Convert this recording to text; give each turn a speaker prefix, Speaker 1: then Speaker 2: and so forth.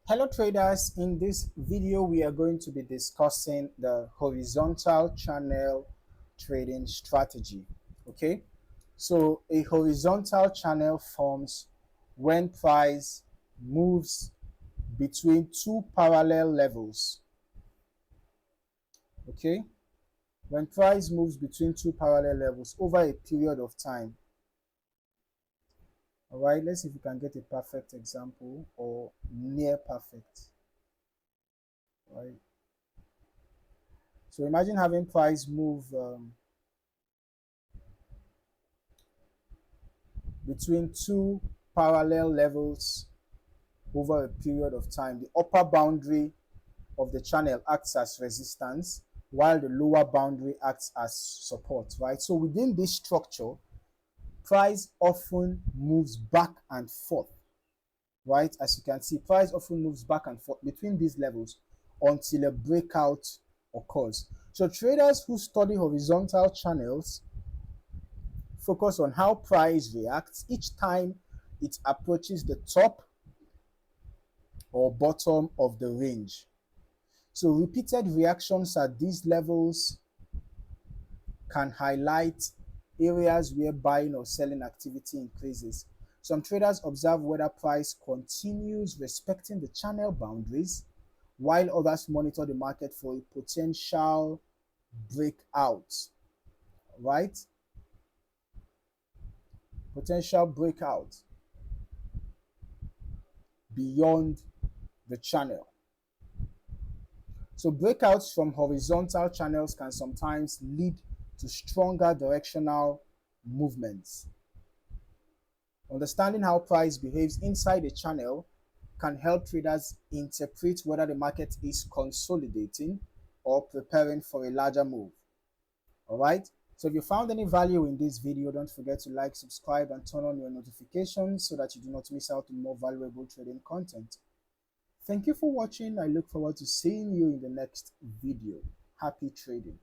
Speaker 1: Hello traders, in this video we are going to be discussing the horizontal channel trading strategy. Okay, so a horizontal channel forms when price moves between two parallel levels. Okay, when price moves between two parallel levels over a period of time. All right, let's see if we can get a perfect example or near perfect. Right, so imagine having price move between two parallel levels over a period of time. The upper boundary of the channel acts as resistance while the lower boundary acts as support, right? So within this structure, price often moves back and forth, right? As you can see, price often moves back and forth between these levels until a breakout occurs. So traders who study horizontal channels focus on how price reacts each time it approaches the top or bottom of the range. So repeated reactions at these levels can highlight areas where buying or selling activity increases. Some traders observe whether price continues respecting the channel boundaries, while others monitor the market for a potential breakout, right? Potential breakout beyond the channel. So breakouts from horizontal channels can sometimes lead to stronger directional movements. Understanding how price behaves inside a channel can help traders interpret whether the market is consolidating or preparing for a larger move. All right. So if you found any value in this video, don't forget to like, subscribe, and turn on your notifications so that you do not miss out on more valuable trading content. Thank you for watching. I look forward to seeing you in the next video. Happy trading.